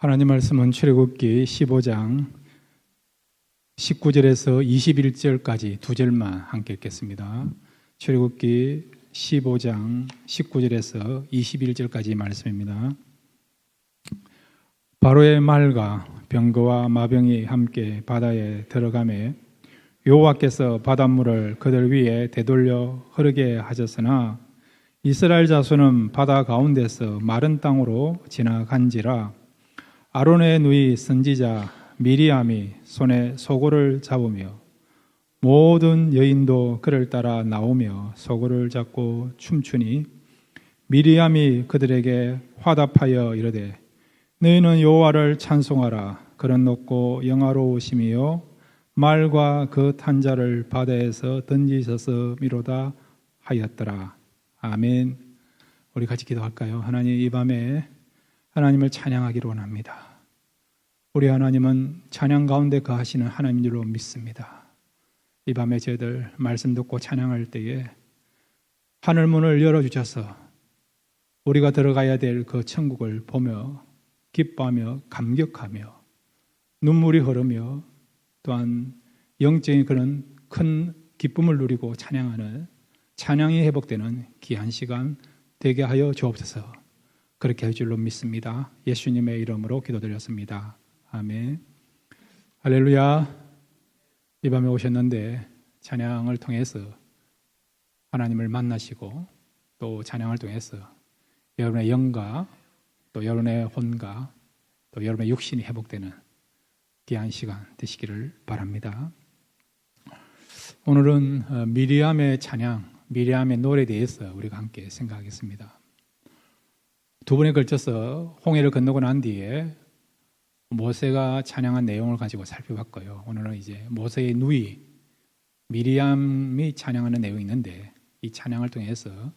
하나님 말씀은 출애굽기 15장 19절에서 21절까지 두 절만 함께 읽겠습니다. 출애굽기 15장 19절에서 21절까지 말씀입니다. 바로의 말과 병거와 마병이 함께 바다에 들어가매 여호와께서 바닷물을 그들 위에 되돌려 흐르게 하셨으나 이스라엘 자손은 바다 가운데서 마른 땅으로 지나간지라 아론의 누이 선지자 미리암이 손에 소고를 잡으며 모든 여인도 그를 따라 나오며 소고를 잡고 춤추니 미리암이 그들에게 화답하여 이르되 너희는 여호와를 찬송하라. 그는 높고 영화로우심이요 말과 그 탄자를 바다에서 던지셨음이로다 하였더라. 아멘. 우리 같이 기도할까요? 하나님, 이 밤에 하나님을 찬양하기를 원합니다. 우리 하나님은 찬양 가운데 거하시는 하나님인 줄로 믿습니다. 이 밤에 저희들 말씀 듣고 찬양할 때에 하늘 문을 열어주셔서 우리가 들어가야 될 그 천국을 보며 기뻐하며 감격하며 눈물이 흐르며 또한 영적인 그런 큰 기쁨을 누리고 찬양하는 찬양이 회복되는 귀한 시간 되게 하여 주옵소서. 그렇게 할 줄로 믿습니다. 예수님의 이름으로 기도드렸습니다. 아멘. 할렐루야. 이 밤에 오셨는데 찬양을 통해서 하나님을 만나시고 또 찬양을 통해서 여러분의 영과 또 여러분의 혼과 또 여러분의 육신이 회복되는 귀한 시간 되시기를 바랍니다. 오늘은 미리암의 찬양, 미리암의 노래에 대해서 우리가 함께 생각하겠습니다. 두 번에 걸쳐서 홍해를 건너고 난 뒤에 모세가 찬양한 내용을 가지고 살펴봤고요. 오늘은 이제 모세의 누이 미리암이 찬양하는 내용이 있는데 이 찬양을 통해서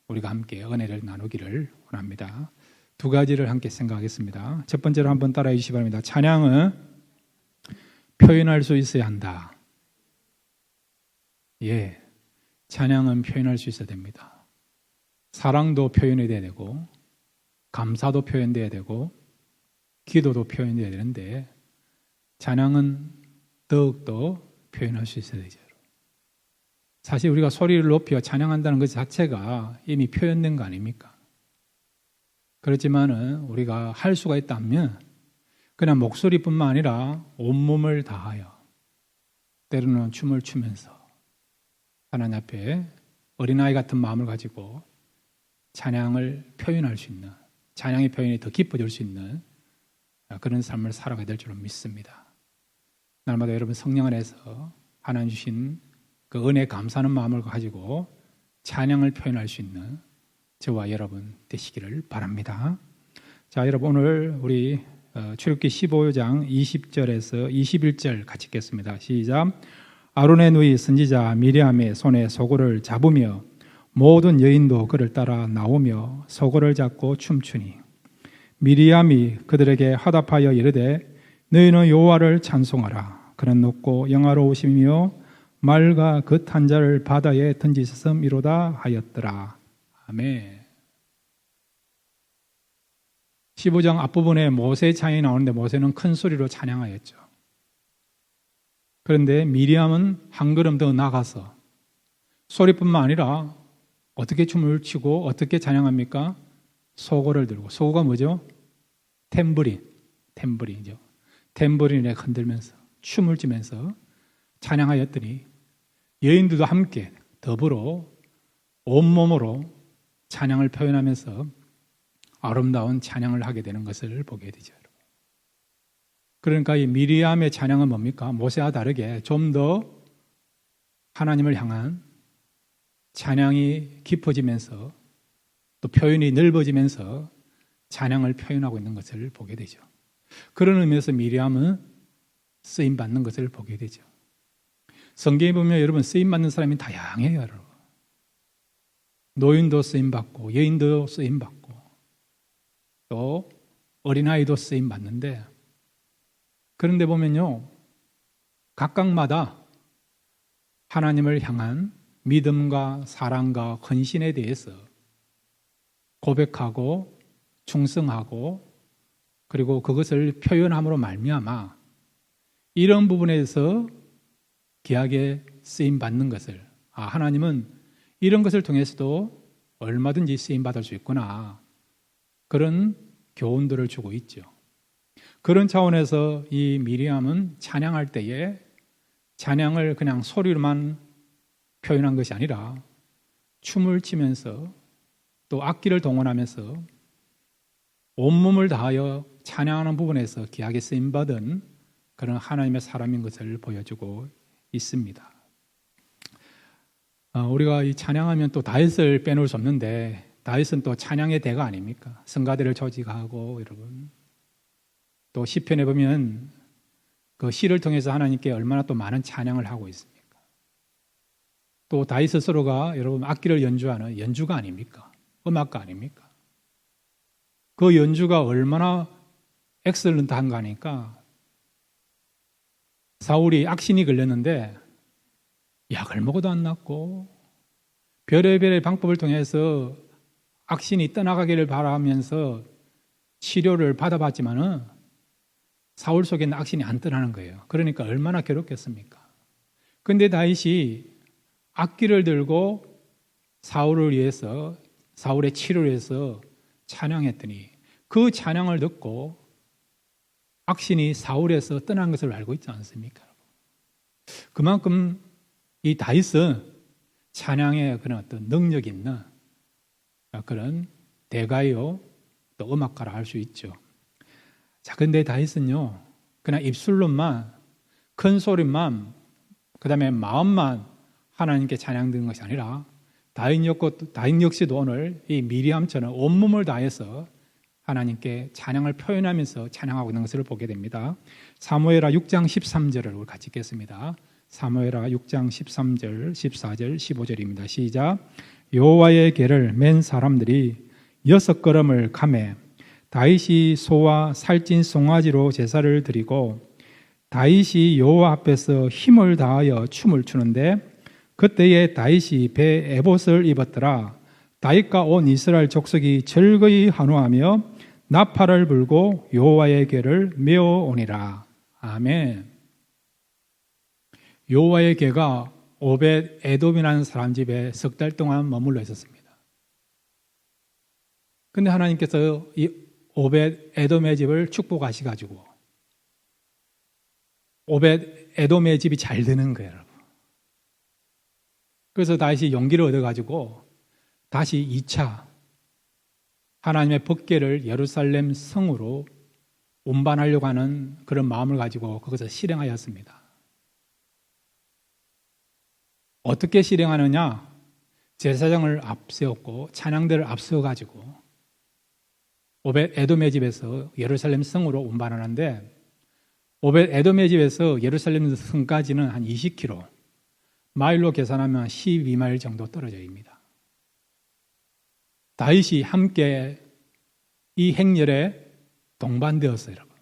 우리가 함께 은혜를 나누기를 원합니다. 두 가지를 함께 생각하겠습니다. 첫 번째로 한번 따라해 주시기 바랍니다. 찬양은 표현할 수 있어야 한다. 예, 찬양은 표현할 수 있어야 됩니다. 사랑도 표현해야 되고 감사도 표현돼야 되고 기도도 표현돼야 되는데 찬양은 더욱더 표현할 수 있어야 되죠. 사실 우리가 소리를 높여 찬양한다는 것 자체가 이미 표현된 거 아닙니까? 그렇지만은 우리가 할 수가 있다면 그냥 목소리뿐만 아니라 온몸을 다하여 때로는 춤을 추면서 하나님 앞에 어린아이 같은 마음을 가지고 찬양을 표현할 수 있는, 찬양의 표현이 더 깊어질 수 있는 그런 삶을 살아가야 될 줄로 믿습니다. 날마다 여러분 성령 안에서 하나님 주신 그 은혜 감사하는 마음을 가지고 찬양을 표현할 수 있는 저와 여러분 되시기를 바랍니다. 자, 여러분 오늘 우리 출애굽기 15장 20절에서 21절 같이 읽겠습니다. 시작. 아론의 누이 선지자 미리암의 손에 소고를 잡으며 모든 여인도 그를 따라 나오며 소고를 잡고 춤추니 미리암이 그들에게 화답하여 이르되 너희는 여호와를 찬송하라. 그는 높고 영화로우시며 말과 그 탄자를 바다에 던지셨음이로다 하였더라. 아멘. 15장 앞부분에 모세의 찬양이 나오는데 모세는 큰 소리로 찬양하였죠. 그런데 미리암은 한 걸음 더 나가서 소리뿐만 아니라 어떻게 춤을 추고 어떻게 찬양합니까? 소고를 들고. 소고가 뭐죠? 탬버린이죠. 탬버린에 흔들면서 춤을 추면서 찬양하였더니 여인들도 함께 더불어 온몸으로 찬양을 표현하면서 아름다운 찬양을 하게 되는 것을 보게 되죠. 그러니까 이 미리암의 찬양은 뭡니까? 모세와 다르게 좀 더 하나님을 향한 찬양이 깊어지면서 또 표현이 넓어지면서 찬양을 표현하고 있는 것을 보게 되죠. 그런 의미에서 미리암은 쓰임받는 것을 보게 되죠. 성경에 보면 여러분 쓰임받는 사람이 다양해요. 여러분. 노인도 쓰임받고 여인도 쓰임받고 또 어린아이도 쓰임받는데 그런데 보면요 각각마다 하나님을 향한 믿음과 사랑과 헌신에 대해서 고백하고 충성하고 그리고 그것을 표현함으로 말미암아 이런 부분에서 귀하게 쓰임 받는 것을, 하나님은 이런 것을 통해서도 얼마든지 쓰임 받을 수 있구나, 그런 교훈들을 주고 있죠. 그런 차원에서 이 미리암은 찬양할 때에 찬양을 그냥 소리로만 표현한 것이 아니라 춤을 추면서 또 악기를 동원하면서 온몸을 다하여 찬양하는 부분에서 귀하게 쓰임받은 그런 하나님의 사람인 것을 보여주고 있습니다. 우리가 이 찬양하면 또 다윗을 빼놓을 수 없는데, 다윗은 또 찬양의 대가 아닙니까? 성가대를 조직하고, 여러분 또 시편에 보면 그 시를 통해서 하나님께 얼마나 또 많은 찬양을 하고 있습니까? 또 다윗 스스로가 여러분 악기를 연주하는 연주가 아닙니까? 음악가 아닙니까? 그 연주가 얼마나 엑셀런트한가 하니까 사울이 악신이 걸렸는데 약을 먹어도 안 낫고 별의별의 방법을 통해서 악신이 떠나가기를 바라면서 치료를 받아봤지만은 사울 속에는 악신이 안 떠나는 거예요. 그러니까 얼마나 괴롭겠습니까? 근데 다윗이 악기를 들고 사울을 위해서, 사울의 치료를 위해서 찬양했더니 그 찬양을 듣고 악신이 사울에서 떠난 것을 알고 있지 않습니까? 그만큼 이 다윗은 찬양의 그런 어떤 능력이 있는 그런 대가요, 또 음악가라 할 수 있죠. 자, 근데 다윗은요, 그냥 입술로만, 큰 소리만, 그 다음에 마음만 하나님께 찬양 드는 것이 아니라 다윗 역시도 오늘 이 미리암처럼 온몸을 다해서 하나님께 찬양을 표현하면서 찬양하고 있는 것을 보게 됩니다. 사무엘하 6장 13절을 우리 같이 읽겠습니다. 사무엘하 6장 13절, 14절, 15절입니다. 시작. 여호와의 궤를 맨 사람들이 6걸음을 가매 다윗이 소와 살찐 송아지로 제사를 드리고 다윗이 여호와 앞에서 힘을 다하여 춤을 추는데 그때에 다윗이 배에 에봇을 입었더라. 다윗과 온 이스라엘 족속이 즐거이 환호하며 나팔을 불고 여호와의 궤를 메어오니라. 아멘. 여호와의 궤가 오벳 에돔이라는 사람 집에 석 달 동안 머물러 있었습니다. 근데 하나님께서 이 오벳 에돔의 집을 축복하셔가지고 오벳 에돔의 집이 잘 되는 거예요, 여러분. 그래서 다시 용기를 얻어가지고 다시 2차 하나님의 법궤를 예루살렘 성으로 운반하려고 하는 그런 마음을 가지고 거기서 실행하였습니다. 어떻게 실행하느냐? 제사장을 앞세웠고 찬양대를 앞세워가지고 오벳 에돔의 집에서 예루살렘 성으로 운반하는데, 오벳 에돔의 집에서 예루살렘 성까지는 한 20km, 마일로 계산하면 12마일 정도 떨어져 있습니다. 다윗이 함께 이 행렬에 동반되었어요, 여러분.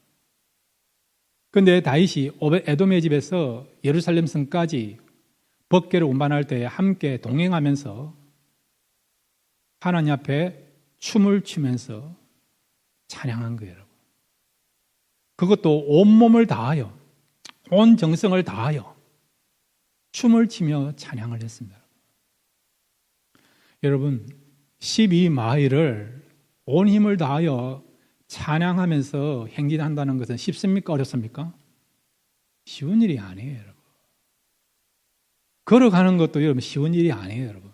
그런데 다윗이 오벳 에돔의 집에서 예루살렘 성까지 법궤를 운반할 때 함께 동행하면서 하나님 앞에 춤을 추면서 찬양한 거예요, 여러분. 그것도 온몸을 다하여, 온 정성을 다하여 춤을 추며 찬양을 했습니다. 여러분, 12마일을 온 힘을 다하여 찬양하면서 행진한다는 것은 쉽습니까? 어렵습니까? 쉬운 일이 아니에요, 여러분. 걸어가는 것도 여러분 쉬운 일이 아니에요, 여러분.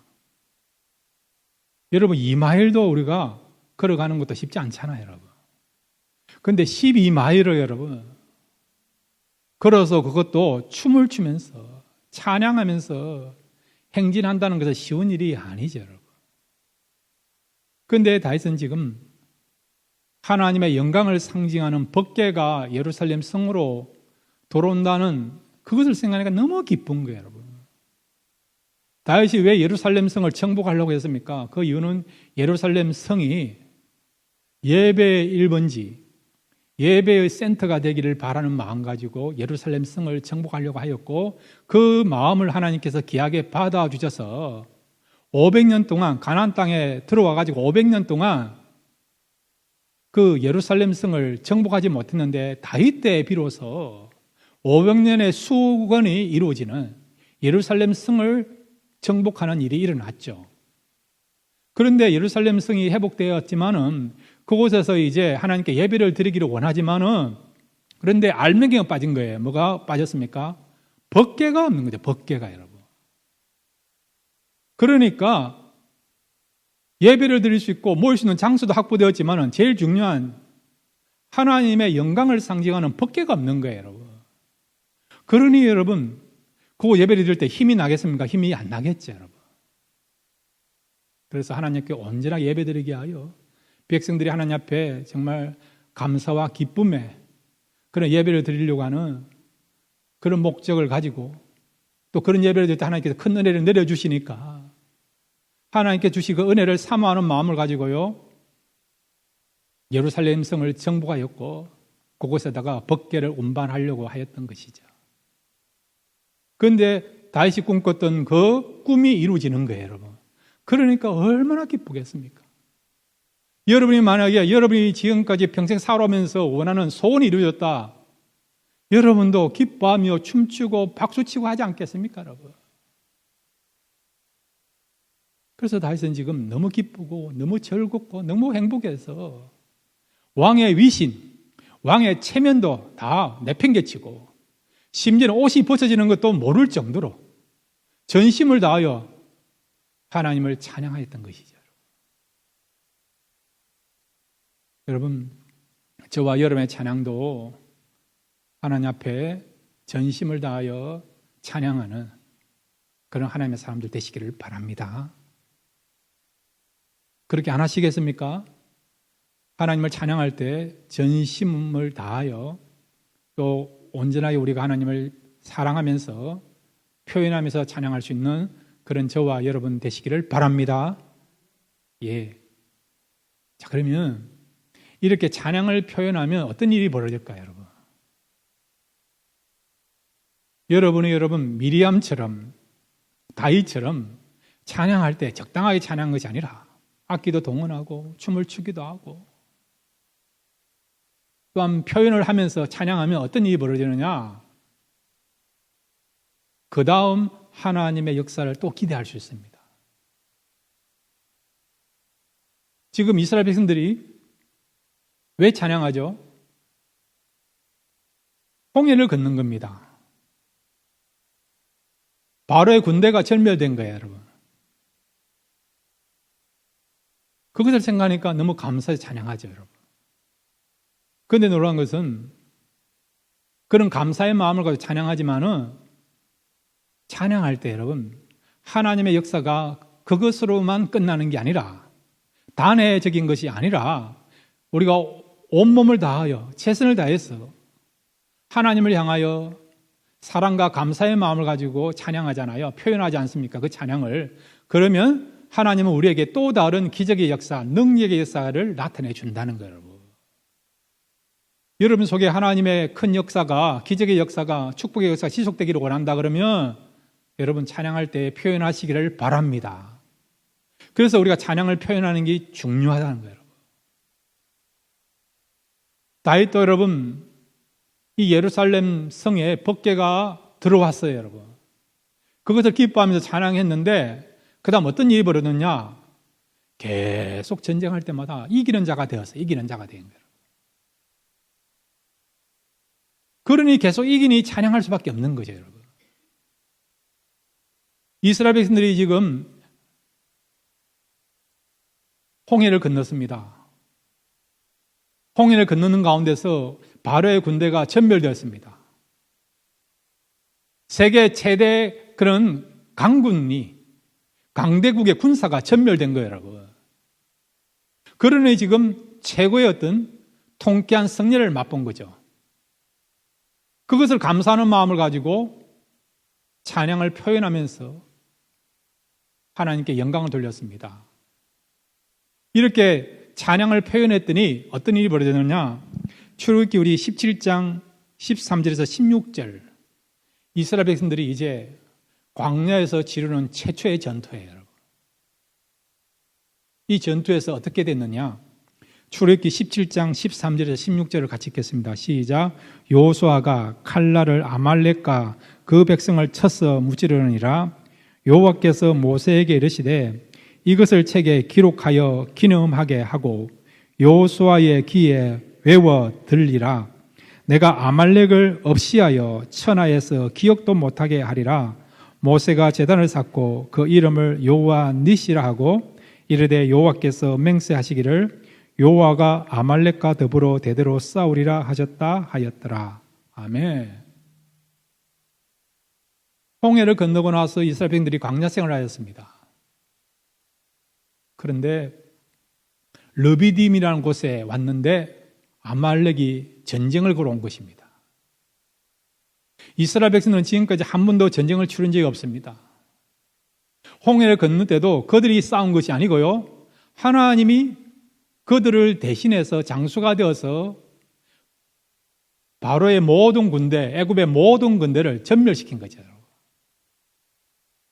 여러분 2마일도 우리가 걸어가는 것도 쉽지 않잖아요, 여러분. 근데 12마일을 여러분 걸어서 그것도 춤을 추면서 찬양하면서 행진한다는 것은 쉬운 일이 아니죠, 여러분. 그런데 다윗은 지금 하나님의 영광을 상징하는 법궤가 예루살렘 성으로 돌아온다는 그것을 생각하니까 너무 기쁜 거예요, 여러분. 다윗이 왜 예루살렘 성을 정복하려고 했습니까? 그 이유는 예루살렘 성이 예배의 1번지, 예배의 센터가 되기를 바라는 마음 가지고 예루살렘 성을 정복하려고 하였고, 그 마음을 하나님께서 귀하게 받아주셔서 500년 동안 가나안 땅에 들어와 가지고 500년 동안 그 예루살렘 성을 정복하지 못했는데 다윗 때에 비로소 500년의 수건이 이루어지는 예루살렘 성을 정복하는 일이 일어났죠. 그런데 예루살렘 성이 회복되었지만은 그곳에서 이제 하나님께 예배를 드리기를 원하지만은 그런데 알맹이가 빠진 거예요. 뭐가 빠졌습니까? 법궤가 없는 거죠. 법궤가 여러분. 그러니까 예배를 드릴 수 있고 모일 수 있는 장소도 확보되었지만은 제일 중요한 하나님의 영광을 상징하는 법궤가 없는 거예요, 여러분. 그러니 여러분, 그거 예배를 드릴 때 힘이 나겠습니까? 힘이 안 나겠죠, 여러분. 그래서 하나님께 언제나 예배드리게 하여 백성들이 하나님 앞에 정말 감사와 기쁨에 그런 예배를 드리려고 하는 그런 목적을 가지고 또 그런 예배를 드릴 때 하나님께서 큰 은혜를 내려주시니까 하나님께 주신 그 은혜를 사모하는 마음을 가지고요 예루살렘 성을 정복하였고 그곳에다가 법궤를 운반하려고 하였던 것이죠. 그런데 다윗이 꿈꿨던 그 꿈이 이루어지는 거예요, 여러분. 그러니까 얼마나 기쁘겠습니까? 여러분이 만약에 여러분이 지금까지 평생 살아오면서 원하는 소원이 이루어졌다. 여러분도 기뻐하며 춤추고 박수치고 하지 않겠습니까, 여러분? 그래서 다윗은 지금 너무 기쁘고 너무 즐겁고 너무 행복해서 왕의 위신, 왕의 체면도 다 내팽개치고 심지어는 옷이 벗어지는 것도 모를 정도로 전심을 다하여 하나님을 찬양하였던 것이죠. 여러분, 저와 여러분의 찬양도 하나님 앞에 전심을 다하여 찬양하는 그런 하나님의 사람들 되시기를 바랍니다. 그렇게 안 하시겠습니까? 하나님을 찬양할 때 전심을 다하여 또 온전하게 우리가 하나님을 사랑하면서 표현하면서 찬양할 수 있는 그런 저와 여러분 되시기를 바랍니다. 예. 자, 그러면 이렇게 찬양을 표현하면 어떤 일이 벌어질까요, 여러분? 여러분 미리암처럼 다윗처럼 찬양할 때 적당하게 찬양한 것이 아니라 악기도 동원하고 춤을 추기도 하고 또한 표현을 하면서 찬양하면 어떤 일이 벌어지느냐? 그 다음 하나님의 역사를 또 기대할 수 있습니다. 지금 이스라엘 백성들이 왜 찬양하죠? 홍해를 건넌 겁니다. 바로의 군대가 절멸된 거예요, 여러분. 그것을 생각하니까 너무 감사해서 찬양하죠, 여러분. 그런데 놀라운 것은 그런 감사의 마음을 가지고 찬양하지만은 찬양할 때 여러분 하나님의 역사가 그것으로만 끝나는 게 아니라 단회적인 것이 아니라 우리가 온몸을 다하여 최선을 다해서 하나님을 향하여 사랑과 감사의 마음을 가지고 찬양하잖아요. 표현하지 않습니까? 그 찬양을. 그러면 하나님은 우리에게 또 다른 기적의 역사, 능력의 역사를 나타내 준다는 거예요, 여러분. 여러분 속에 하나님의 큰 역사가, 기적의 역사가, 축복의 역사가 지속되기를 원한다 그러면 여러분 찬양할 때 표현하시기를 바랍니다. 그래서 우리가 찬양을 표현하는 게 중요하다는 거예요. 다윗도 여러분 이 예루살렘 성에 법궤가 들어왔어요, 여러분. 그것을 기뻐하면서 찬양했는데 그 다음 어떤 일이 벌어졌냐? 계속 전쟁할 때마다 이기는 자가 되었어요. 이기는 자가 된 거예요. 그러니 계속 이기니 찬양할 수밖에 없는 거죠, 여러분. 이스라엘 백성들이 지금 홍해를 건넜습니다. 홍해를 건너는 가운데서 바로의 군대가 전멸되었습니다. 세계 최대 그런 강군이 강대국의 군사가 전멸된 거예요, 여러분. 그러니 지금 최고의 어떤 통쾌한 승리를 맛본 거죠. 그것을 감사하는 마음을 가지고 찬양을 표현하면서 하나님께 영광을 돌렸습니다. 이렇게 찬양을 표현했더니 어떤 일이 벌어졌느냐? 출애굽기 우리 17장 13절에서 16절 이스라엘 백성들이 이제 광야에서 치르는 최초의 전투예요, 여러분. 이 전투에서 어떻게 됐느냐? 출애굽기 17장 13절에서 16절을 같이 읽겠습니다. 시작. 여호수아가 칼날을 아말렉과 그 백성을 쳐서 무찌르느니라. 여호와께서 모세에게 이르시되 이것을 책에 기록하여 기념하게 하고 여호수아의 귀에 외워 들리라. 내가 아말렉을 없이하여 천하에서 기억도 못하게 하리라. 모세가 제단을 쌓고 그 이름을 여호와 니시라 하고 이르되 여호와께서 맹세하시기를 여호와가 아말렉과 더불어 대대로 싸우리라 하셨다 하였더라. 아멘. 홍해를 건너고 나서 이스라엘 백성들이 광야 생활을 하였습니다. 그런데 르비딤이라는 곳에 왔는데 아말렉이 전쟁을 걸어온 것입니다. 이스라엘 백성들은 지금까지 한 번도 전쟁을 치른 적이 없습니다. 홍해를 건널 때도 그들이 싸운 것이 아니고요, 하나님이 그들을 대신해서 장수가 되어서 바로의 모든 군대, 애굽의 모든 군대를 전멸시킨 거죠.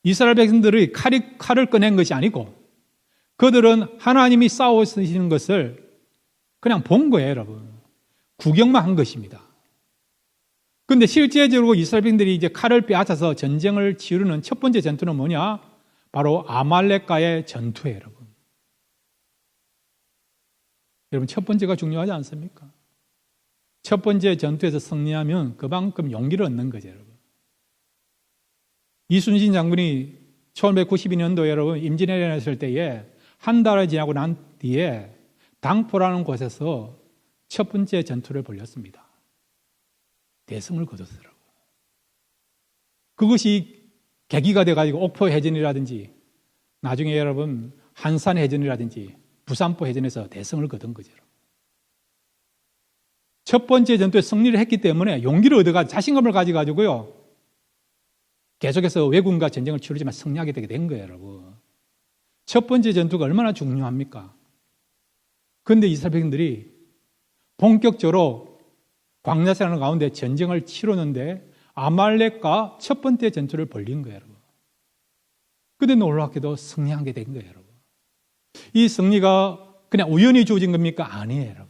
이스라엘 백성들이 칼을 꺼낸 것이 아니고 그들은 하나님이 싸우시는 것을 그냥 본 거예요, 여러분. 구경만 한 것입니다. 그런데 실제적으로 이스라엘 백성들이 이제 칼을 빼앗아서 전쟁을 치르는 첫 번째 전투는 뭐냐? 바로 아말렉과의 전투예요, 여러분. 여러분, 첫 번째가 중요하지 않습니까? 첫 번째 전투에서 승리하면 그만큼 용기를 얻는 거죠, 여러분. 이순신 장군이 1992년도에 여러분 임진왜란을 했을 때에 한 달이 지나고 난 뒤에 당포라는 곳에서 첫 번째 전투를 벌였습니다. 대승을 거뒀더라고요. 그것이 계기가 돼가지고 옥포 해전이라든지 나중에 여러분 한산 해전이라든지 부산포 해전에서 대승을 거둔 거죠. 첫 번째 전투에 승리를 했기 때문에 용기를 얻어가지고 자신감을 가져가지고요, 계속해서 왜군과 전쟁을 치르지만 승리하게 되게 된 거예요, 여러분. 첫 번째 전투가 얼마나 중요합니까? 그런데 이스라엘 백성들이 본격적으로 광야 생활 가운데 전쟁을 치르는데 아말렉과 첫 번째 전투를 벌린 거예요, 여러분. 그런데 놀랍게도 승리하게 된 거예요, 여러분. 이 승리가 그냥 우연히 주어진 겁니까? 아니에요, 여러분.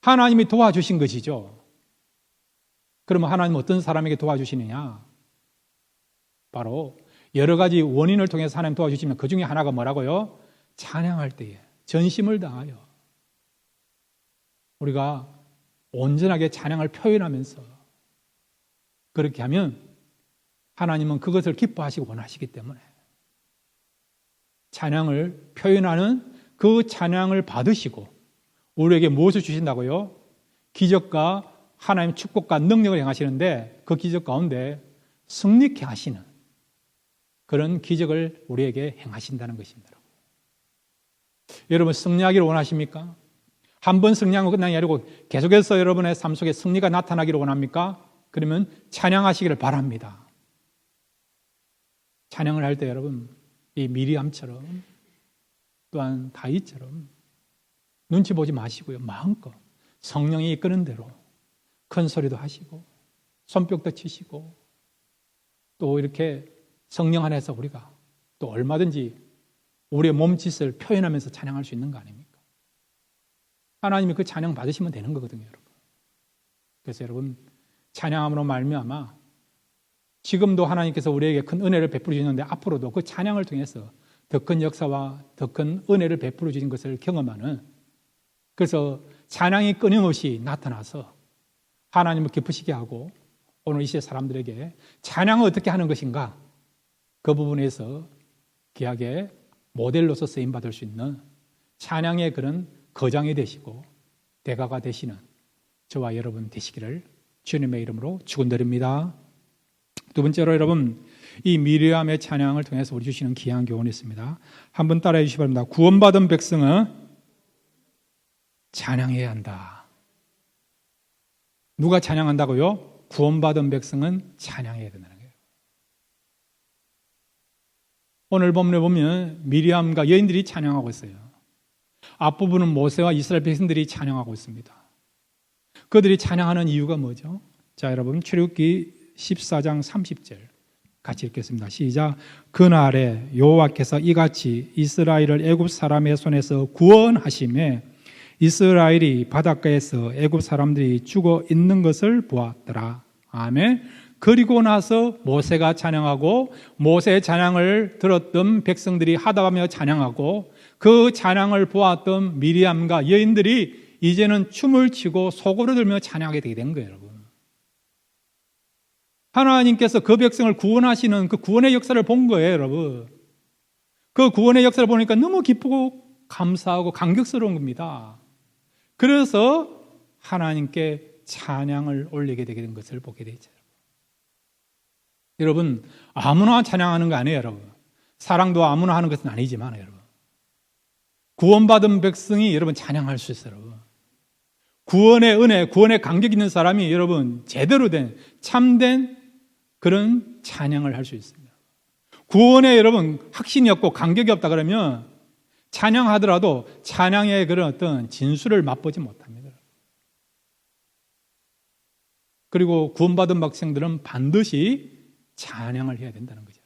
하나님이 도와주신 것이죠. 그러면 하나님은 어떤 사람에게 도와주시느냐? 바로 여러 가지 원인을 통해서 하나님 도와주시면 그 중에 하나가 뭐라고요? 찬양할 때에 전심을 다하여 우리가 온전하게 찬양을 표현하면서 그렇게 하면 하나님은 그것을 기뻐하시고 원하시기 때문에 찬양을 표현하는 그 찬양을 받으시고 우리에게 무엇을 주신다고요? 기적과 하나님의 축복과 능력을 행하시는데 그 기적 가운데 승리케 하시는 그런 기적을 우리에게 행하신다는 것입니다. 여러분, 승리하기를 원하십니까? 한 번 승리하고 끝나는 게 아니고 계속해서 여러분의 삶 속에 승리가 나타나기를 원합니까? 그러면 찬양하시기를 바랍니다. 찬양을 할 때 여러분, 이 미리암처럼 또한 다윗처럼 눈치 보지 마시고요, 마음껏 성령이 이끄는 대로 큰 소리도 하시고 손뼉도 치시고 또 이렇게 성령 안에서 우리가 또 얼마든지 우리의 몸짓을 표현하면서 찬양할 수 있는 거 아닙니까? 하나님이 그 찬양 받으시면 되는 거거든요, 여러분. 그래서 여러분, 찬양함으로 말미암아 지금도 하나님께서 우리에게 큰 은혜를 베풀어 주시는데 앞으로도 그 찬양을 통해서 더 큰 역사와 더 큰 은혜를 베풀어 주신 것을 경험하는, 그래서 찬양이 끊임없이 나타나서 하나님을 기쁘시게 하고 오늘 이 시대 사람들에게 찬양을 어떻게 하는 것인가, 그 부분에서 귀하게 모델로서 쓰임받을 수 있는 찬양의 그런 거장이 되시고 대가가 되시는 저와 여러분 되시기를 주님의 이름으로 축원드립니다. 두 번째로 여러분, 이 미리암의 찬양을 통해서 우리 주시는 귀한 교훈이 있습니다. 한번 따라해 주시기 바랍니다. 구원받은 백성은 찬양해야 한다. 누가 찬양한다고요? 구원받은 백성은 찬양해야 된다는 거예요. 오늘 본문에 보면 미리암과 여인들이 찬양하고 있어요. 앞부분은 모세와 이스라엘 백성들이 찬양하고 있습니다. 그들이 찬양하는 이유가 뭐죠? 자, 여러분, 출애굽기 14장 30절 같이 읽겠습니다. 시작. 그날에 여호와께서 이같이 이스라엘을 애굽 사람의 손에서 구원하심에 이스라엘이 바닷가에서 애굽 사람들이 죽어 있는 것을 보았더라. 아멘. 그리고 나서 모세가 찬양하고 모세의 찬양을 들었던 백성들이 하다하며 찬양하고 그 찬양을 보았던 미리암과 여인들이 이제는 춤을 추고 소고를 들며 찬양하게 되게 된 거예요, 여러분. 하나님께서 그 백성을 구원하시는 그 구원의 역사를 본 거예요, 여러분. 그 구원의 역사를 보니까 너무 기쁘고 감사하고 감격스러운 겁니다. 그래서 하나님께 찬양을 올리게 되게 된 것을 보게 되죠. 여러분, 아무나 찬양하는 거 아니에요, 여러분. 사랑도 아무나 하는 것은 아니지만, 여러분. 구원받은 백성이 여러분 찬양할 수 있어요, 여러분. 구원의 은혜, 구원의 감격 있는 사람이 여러분 제대로 된, 참된 그런 찬양을 할 수 있습니다. 구원에 여러분 확신이 없고 감격이 없다 그러면 찬양하더라도 찬양의 그런 어떤 진수를 맛보지 못합니다. 그리고 구원받은 백성들은 반드시 찬양을 해야 된다는 거죠.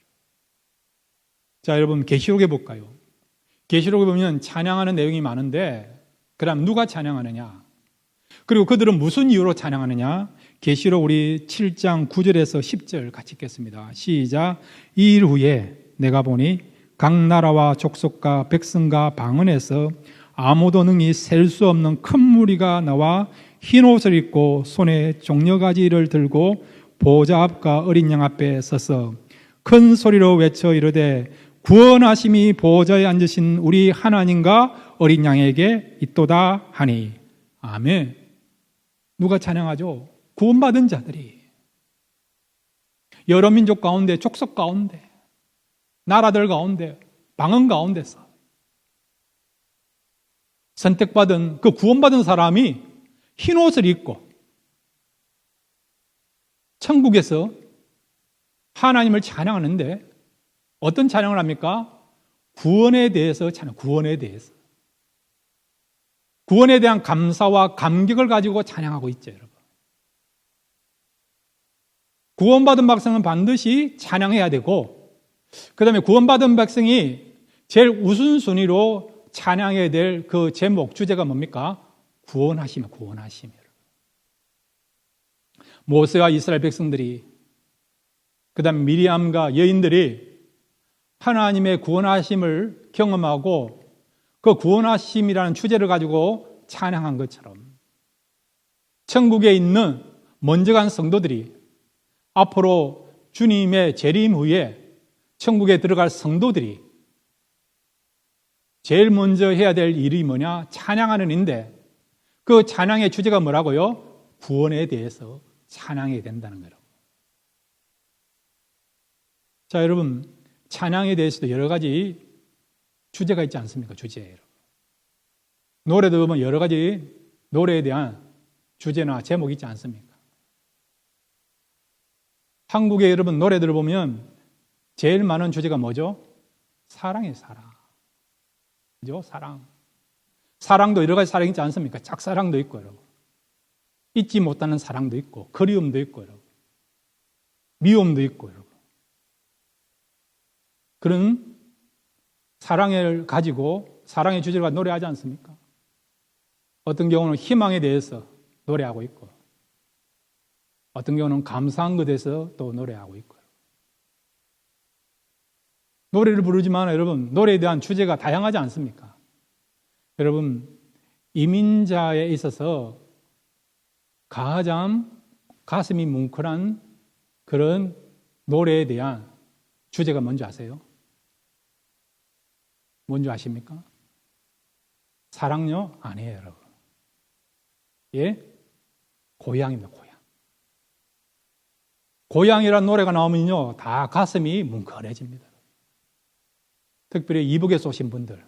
자, 여러분 계시록에 볼까요? 계시록에 보면 찬양하는 내용이 많은데 그럼 누가 찬양하느냐? 그리고 그들은 무슨 이유로 찬양하느냐? 계시록 우리 7장 9절에서 10절 같이 읽겠습니다. 시작. 이 일 후에 내가 보니 각 나라와 족속과 백성과 방언에서 아무도 능히 셀 수 없는 큰 무리가 나와 흰 옷을 입고 손에 종려가지를 들고 보좌 앞과 어린 양 앞에 서서 큰 소리로 외쳐 이르되 구원하심이 보좌에 앉으신 우리 하나님과 어린 양에게 있도다 하니. 아멘. 누가 찬양하죠? 구원받은 자들이. 여러 민족 가운데, 족속 가운데, 나라들 가운데, 방언 가운데서 선택받은 그 구원받은 사람이 흰 옷을 입고 천국에서 하나님을 찬양하는데 어떤 찬양을 합니까? 구원에 대해서 찬양, 구원에 대해서. 구원에 대한 감사와 감격을 가지고 찬양하고 있죠, 여러분. 구원받은 백성은 반드시 찬양해야 되고, 그 다음에 구원받은 백성이 제일 우선순위로 찬양해야 될 그 제목, 주제가 뭡니까? 구원하심, 구원하심. 모세와 이스라엘 백성들이, 그 다음에 미리암과 여인들이 하나님의 구원하심을 경험하고 그 구원하심이라는 주제를 가지고 찬양한 것처럼 천국에 있는 먼저 간 성도들이 앞으로 주님의 재림 후에 천국에 들어갈 성도들이 제일 먼저 해야 될 일이 뭐냐? 찬양하는 일인데 그 찬양의 주제가 뭐라고요? 구원에 대해서 찬양해야 된다는 거라고. 자, 여러분, 찬양에 대해서도 여러 가지 주제가 있지 않습니까? 주제예요. 노래도 보면 여러 가지 노래에 대한 주제나 제목이 있지 않습니까? 한국의 여러분 노래들을 보면 제일 많은 주제가 뭐죠? 사랑이에요, 사랑. 그죠? 사랑. 사랑도 여러 가지 사랑이 있지 않습니까? 짝사랑도 있고, 여러분. 잊지 못하는 사랑도 있고, 그리움도 있고, 여러분. 미움도 있고, 여러분. 그런 사랑을 가지고 사랑의 주제를 가지고 노래하지 않습니까? 어떤 경우는 희망에 대해서 노래하고 있고, 어떤 경우는 감사한 것에 대해서 또 노래하고 있고. 노래를 부르지만 여러분, 노래에 대한 주제가 다양하지 않습니까? 여러분, 이민자에 있어서 가장 가슴이 뭉클한 그런 노래에 대한 주제가 뭔지 아세요? 뭔지 아십니까? 사랑요? 아니에요, 여러분. 예? 고향입니다, 고향. 고향이라는 노래가 나오면요, 다 가슴이 뭉클해집니다. 특별히 이북에서 오신 분들.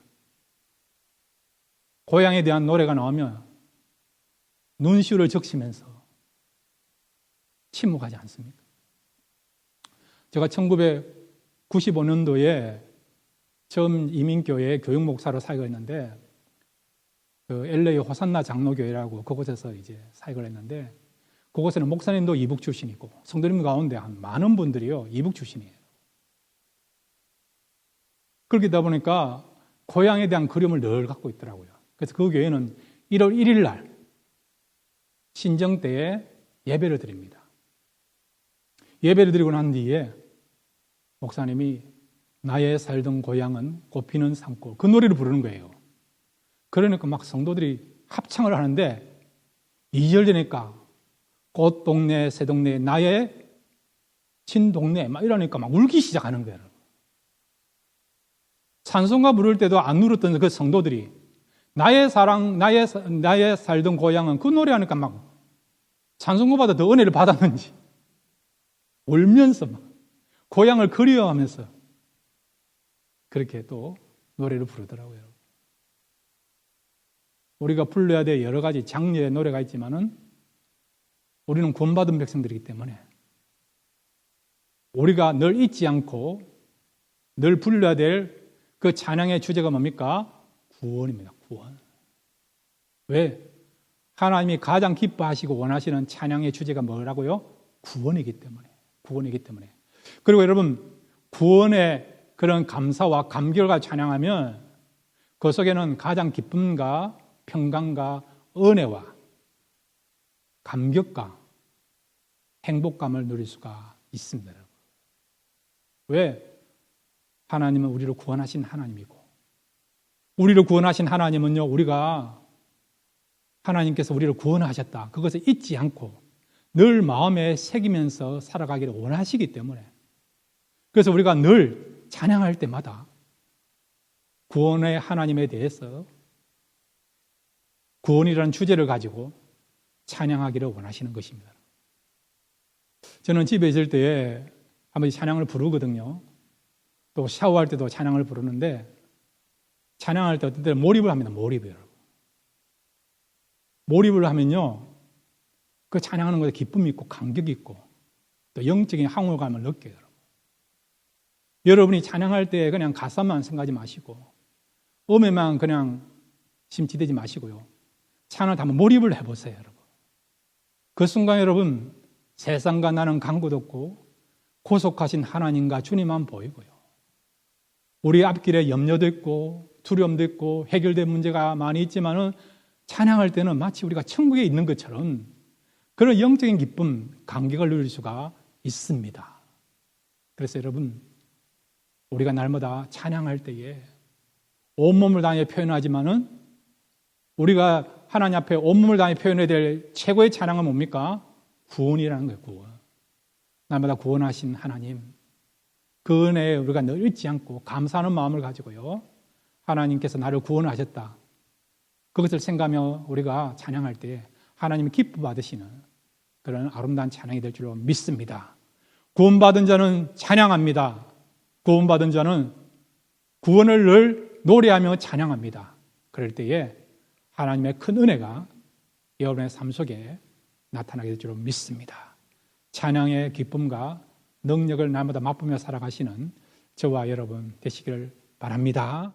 고향에 대한 노래가 나오면 눈시울을 적시면서 침묵하지 않습니까? 제가 1995년도에 처음 이민교회 교육목사로 사역을 했는데, 그 LA 호산나 장로교회라고 그곳에서 이제 사역을 했는데, 그곳에는 목사님도 이북 출신이고, 성도님 가운데 한 많은 분들이요, 이북 출신이에요. 그렇게 되다 보니까 고향에 대한 그리움을 늘 갖고 있더라고요. 그래서 그 교회는 1월 1일 날 신정 때에 예배를 드립니다. 예배를 드리고 난 뒤에 목사님이 나의 살던 고향은 꽃피는 산골, 그 노래를 부르는 거예요. 그러니까 막 성도들이 합창을 하는데 2절 되니까 꽃동네, 새동네, 나의 친동네 막 이러니까 막 울기 시작하는 거예요. 찬송가 부를 때도 안 울었던 그 성도들이 나의 사랑, 나의 살던 고향은 그 노래하니까 막 찬송가보다 더 은혜를 받았는지 울면서 막 고향을 그리워하면서 그렇게 또 노래를 부르더라고요. 우리가 불러야 될 여러 가지 장르의 노래가 있지만은 우리는 구원받은 백성들이기 때문에 우리가 늘 잊지 않고 늘 불러야 될 그 찬양의 주제가 뭡니까? 구원입니다. 구원. 왜? 하나님이 가장 기뻐하시고 원하시는 찬양의 주제가 뭐라고요? 구원이기 때문에. 구원이기 때문에. 그리고 여러분, 구원의 그런 감사와 감격을 찬양하면 그 속에는 가장 기쁨과 평강과 은혜와 감격과 행복감을 누릴 수가 있습니다. 왜? 하나님은 우리를 구원하신 하나님이고 우리를 구원하신 하나님은요, 우리가 하나님께서 우리를 구원하셨다. 그것을 잊지 않고 늘 마음에 새기면서 살아가기를 원하시기 때문에 그래서 우리가 늘 찬양할 때마다 구원의 하나님에 대해서 구원이라는 주제를 가지고 찬양하기를 원하시는 것입니다. 저는 집에 있을 때에 한 번씩 찬양을 부르거든요. 또 샤워할 때도 찬양을 부르는데 찬양할 때 어떤 때는 몰입을 합니다. 몰입을. 몰입을 하면요. 그 찬양하는 것에 기쁨이 있고 감격이 있고 또 영적인 항홀감을 느껴요. 여러분이 찬양할 때 그냥 가사만 생각하지 마시고 음에만 그냥 심취되지 마시고요. 찬양을 한번 몰입을 해보세요. 여러분. 그 순간 여러분 세상과 나는 간구도 없고 고속하신 하나님과 주님만 보이고요. 우리 앞길에 염려도 있고 두려움도 있고 해결된 문제가 많이 있지만은 찬양할 때는 마치 우리가 천국에 있는 것처럼 그런 영적인 기쁨, 감격을 누릴 수가 있습니다. 그래서 여러분, 우리가 날마다 찬양할 때에 온몸을 다해 표현하지만은 우리가 하나님 앞에 온몸을 다해 표현해야 될 최고의 찬양은 뭡니까? 구원이라는 거예요, 구원. 날마다 구원하신 하나님. 그 은혜에 우리가 늘 잊지 않고 감사하는 마음을 가지고요. 하나님께서 나를 구원하셨다. 그것을 생각하며 우리가 찬양할 때 하나님이 기뻐 받으시는 그런 아름다운 찬양이 될 줄로 믿습니다. 구원받은 자는 찬양합니다. 구원받은 자는 구원을 늘 노래하며 찬양합니다. 그럴 때에 하나님의 큰 은혜가 여러분의 삶 속에 나타나게 될 줄로 믿습니다. 찬양의 기쁨과 능력을 날마다 맛보며 살아가시는 저와 여러분 되시기를 바랍니다.